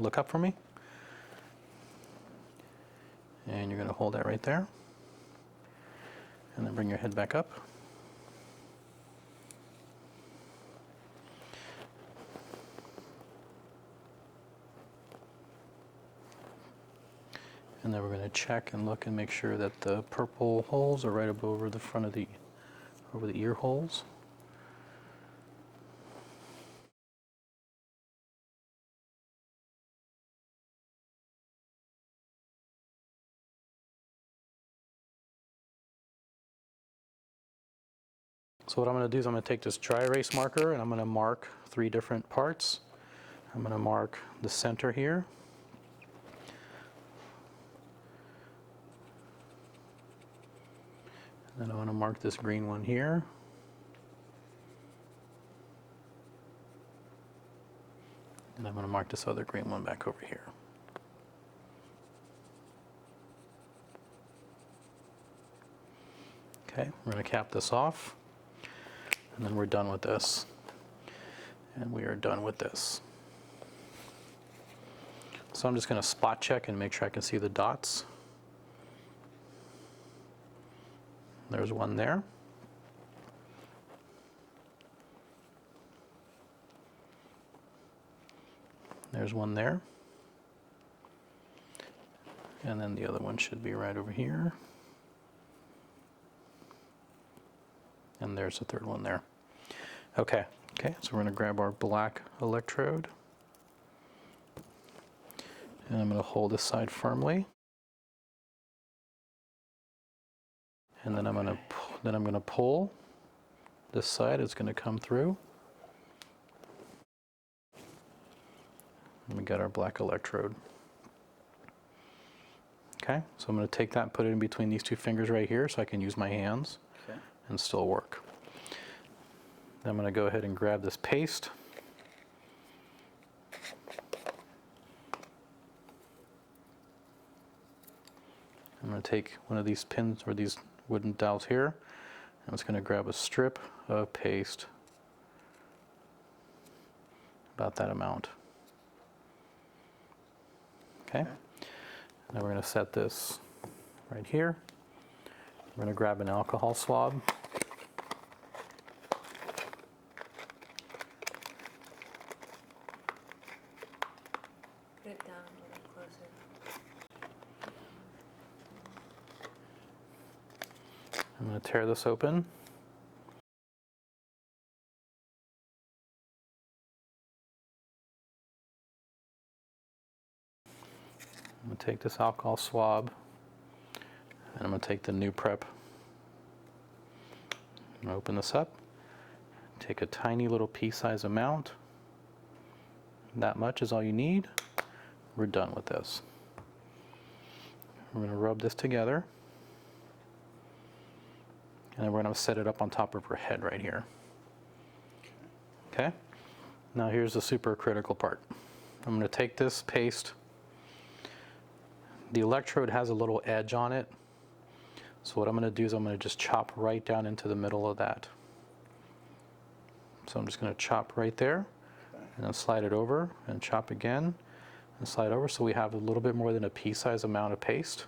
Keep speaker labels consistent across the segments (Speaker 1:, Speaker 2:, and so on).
Speaker 1: look up for me. And you're going to hold that right there. And then bring your head back up. And then we're going to check and look and make sure that the purple holes are right up over the front of over the ear holes. So what I'm going to do is I'm going to take this dry erase marker and I'm going to mark 3 different parts. I'm going to mark the center here. And then I'm going to mark this green one here. And I'm going to mark this other green one back over here. Okay, we're going to cap this off. And then we're done with this. And we are done with this. So I'm just going to spot check and make sure I can see the dots. There's one there. There's one there. And then the other one should be right over here. And there's the third one there. Okay, so we're going to grab our black electrode. And I'm going to hold this side firmly. And then I'm going to pull this side. It's going to come through. And we got our black electrode. Okay, so I'm going to take that and put it in between these 2 fingers right here so I can use my hands and still work. Then I'm going to go ahead and grab this paste. I'm going to take one of these pins or these wooden dowels here. I'm just going to grab a strip of paste, about that amount. Okay. Now we're going to set this right here. We're going to grab an alcohol swab.
Speaker 2: Put it down a little closer.
Speaker 1: I'm going to tear this open. I'm going to take this alcohol swab and I'm going to take the new prep. I'm going to open this up, take a tiny little pea-sized amount. That much is all you need. We're done with this. We're going to rub this together. And then we're going to set it up on top of her head right here. Okay? Now here's the super critical part. I'm going to take this paste. The electrode has a little edge on it. So what I'm going to do is I'm going to just chop right down into the middle of that. So I'm just going to chop right there and then slide it over and chop again and slide over so we have a little bit more than a pea-sized amount of paste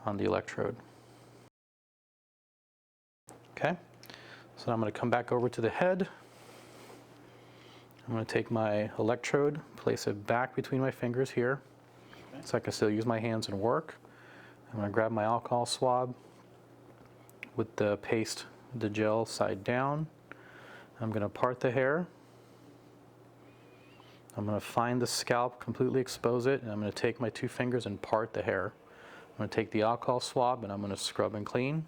Speaker 1: on the electrode. Okay, so now I'm going to come back over to the head. I'm going to take my electrode, place it back between my fingers here so I can still use my hands and work. I'm going to grab my alcohol swab with the paste, the gel side down. I'm going to part the hair. I'm going to find the scalp, completely expose it, and I'm going to take my 2 fingers and part the hair. I'm going to take the alcohol swab and I'm going to scrub and clean.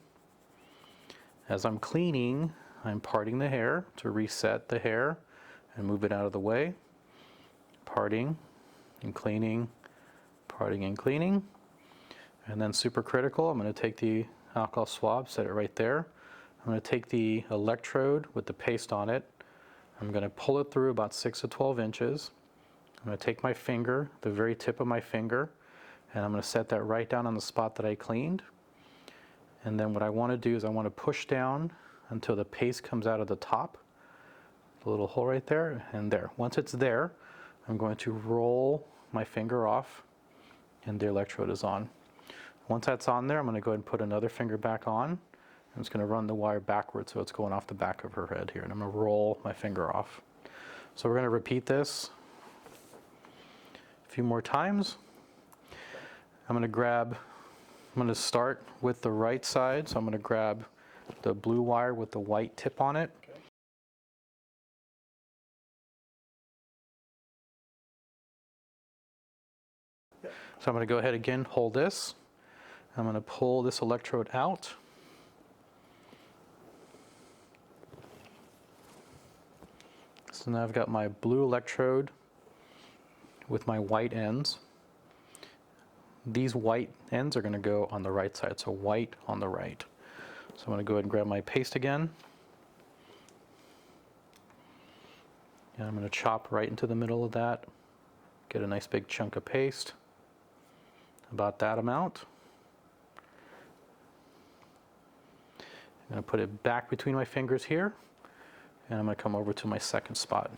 Speaker 1: As I'm cleaning, I'm parting the hair to reset the hair and move it out of the way. Parting and cleaning, parting and cleaning. And then super critical, I'm going to take the alcohol swab, set it right there. I'm going to take the electrode with the paste on it. I'm going to pull it through about 6 to 12 inches. I'm going to take my finger, the very tip of my finger, and I'm going to set that right down on the spot that I cleaned. And then what I want to do is I want to push down until the paste comes out of the top. The little hole right there and there. Once it's there, I'm going to roll my finger off, and the electrode is on. Once that's on there, I'm going to go ahead and put another finger back on. I'm just going to run the wire backwards so it's going off the back of her head here, and I'm going to roll my finger off. So we're going to repeat this a few more times. I'm going to start with the right side, so I'm going to grab the blue wire with the white tip on it.
Speaker 3: Okay. Yep.
Speaker 1: So I'm going to go ahead again, hold this. I'm going to pull this electrode out. So now I've got my blue electrode with my white ends. These white ends are going to go on the right side, so white on the right. So I'm going to go ahead and grab my paste again. And I'm going to chop right into the middle of that. Get a nice big chunk of paste, about that amount. I'm going to put it back between my fingers here, and I'm going to come over to my second spot.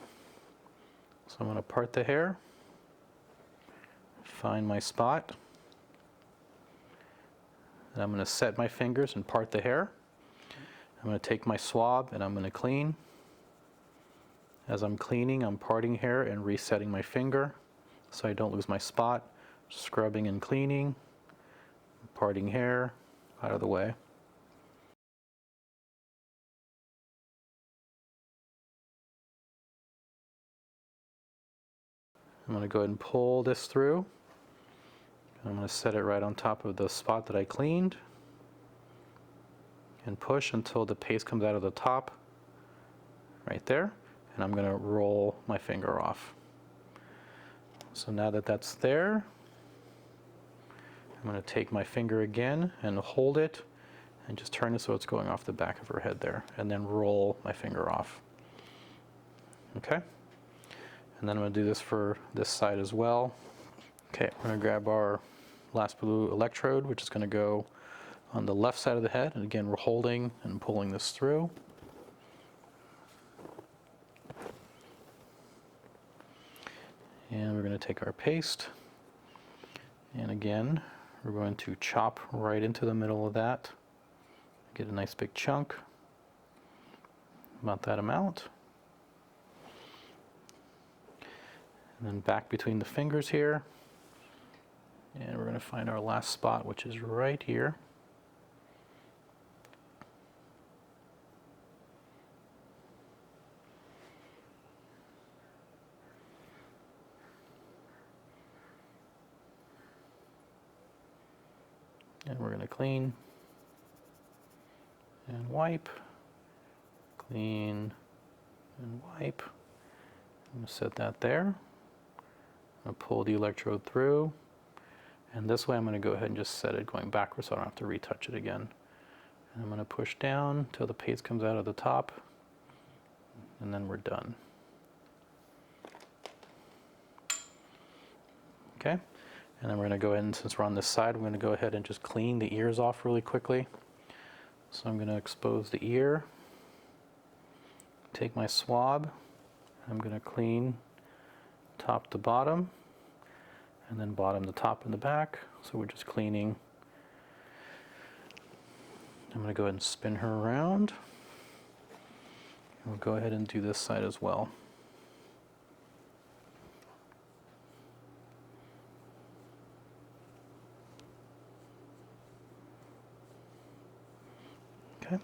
Speaker 1: So I'm going to part the hair, find my spot, and I'm going to set my fingers and part the hair. I'm going to take my swab and I'm going to clean. As I'm cleaning, I'm parting hair and resetting my finger so I don't lose my spot. Scrubbing and cleaning, parting hair, out of the way. I'm going to go ahead and pull this through. I'm going to set it right on top of the spot that I cleaned and push until the paste comes out of the top, right there, and I'm going to roll my finger off. So now that that's there, I'm going to take my finger again and hold it and just turn it so it's going off the back of her head there, and then roll my finger off. Okay? And then I'm going to do this for this side as well. Okay, we're going to grab our last blue electrode, which is going to go on the left side of the head, and again we're holding and pulling this through. And we're going to take our paste, and again we're going to chop right into the middle of that. Get a nice big chunk, about that amount. And then back between the fingers here, and we're going to find our last spot, which is right here. And we're going to clean and wipe, clean and wipe. I'm going to set that there. I'm going to pull the electrode through, and this way I'm going to go ahead and just set it going backwards so I don't have to retouch it again. And I'm going to push down until the paste comes out of the top, and then we're done. Okay, and then we're going to go ahead and, since we're on this side, we're going to go ahead and just clean the ears off really quickly. So I'm going to expose the ear, take my swab, I'm going to clean top to bottom, and then bottom to top and the back. So we're just cleaning. I'm going to go ahead and spin her around. We'll go ahead and do this side as well. Okay.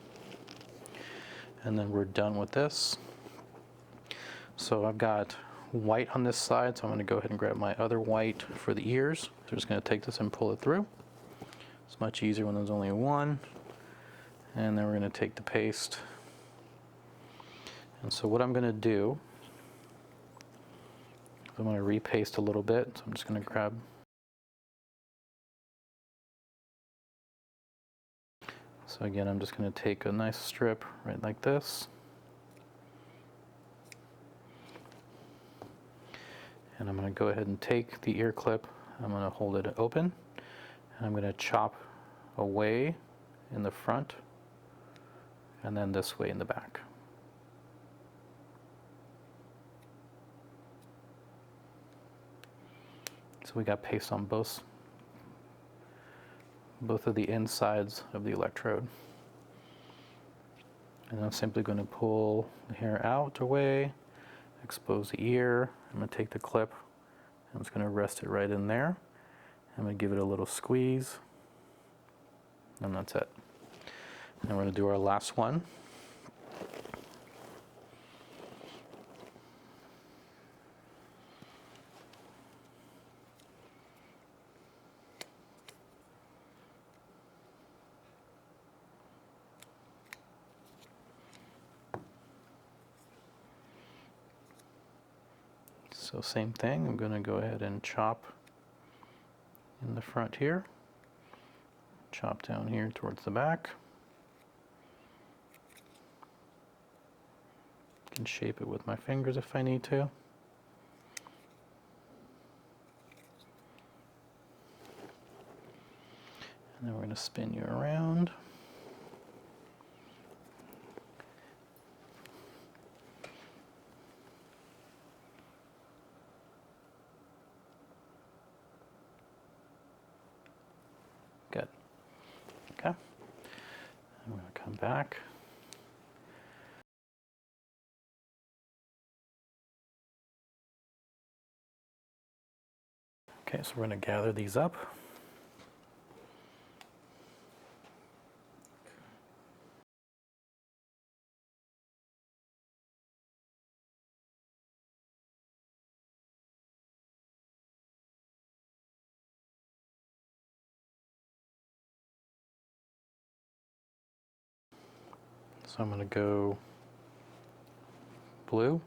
Speaker 1: And then we're done with this. So I've got white on this side, so I'm going to go ahead and grab my other white for the ears. So I'm just going to take this and pull it through. It's much easier when there's only one. And then we're going to take the paste. And so what I'm going to do, I'm going to repaste a little bit. So I'm just going to grab. So again, I'm just going to take a nice strip right like this. And I'm going to go ahead and take the ear clip. I'm going to hold it open. And I'm going to chop away in the front and then this way in the back. So we got paste on both of the insides of the electrode. And I'm simply going to pull the hair out away, expose the ear. I'm going to take the clip, I'm just going to rest it right in there. I'm going to give it a little squeeze, and that's it. And we're going to do our last one. So same thing, I'm going to go ahead and chop in the front here, chop down here towards the back. Can shape it with my fingers if I need to. And then we're going to spin you around. Good. Okay. I'm going to come back. Okay, so we're going to gather these up. So I'm going to go blue,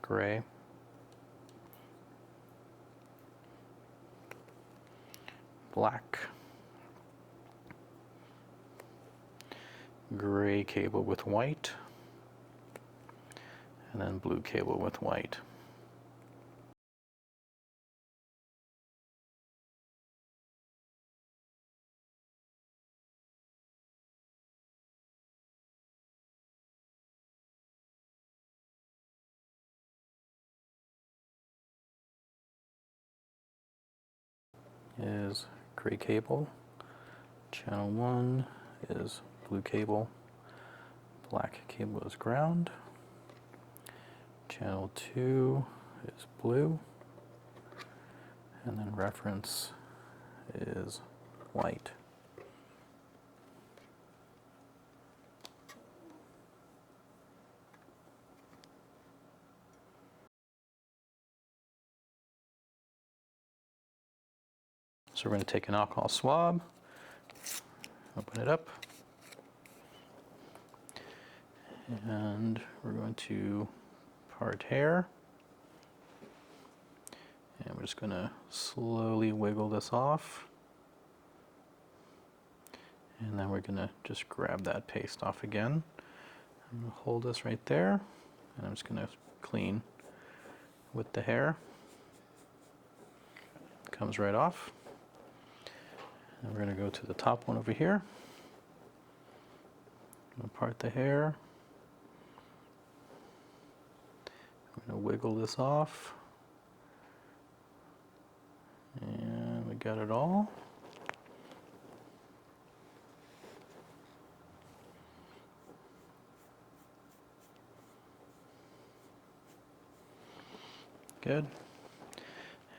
Speaker 1: gray, black, gray cable with white, and then blue cable with white. Is gray cable, channel 1 is blue cable, black cable is ground, channel 2 is blue, and then reference is white. So we're going to take an alcohol swab, open it up, and we're going to part hair. And we're just going to slowly wiggle this off. And then we're going to just grab that paste off again. I'm going to hold this right there, and I'm just going to clean with the hair. It comes right off. And we're going to go to the top one over here. I'm going to part the hair. I'm going to wiggle this off. And we got it all. Good.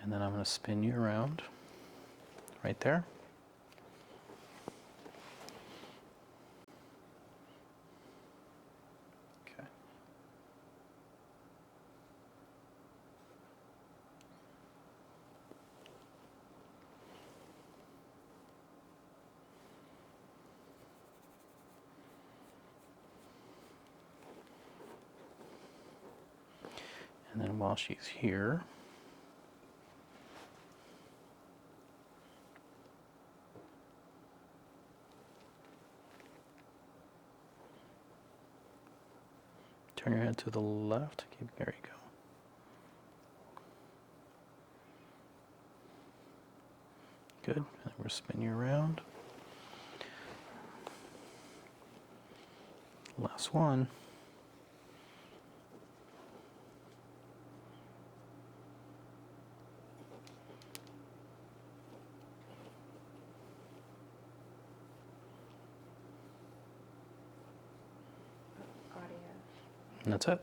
Speaker 1: And then I'm going to spin you around right there. Okay. And then while she's here, turn your head to the left. There you go. Good. And then we're spin you around. Last one. And that's it.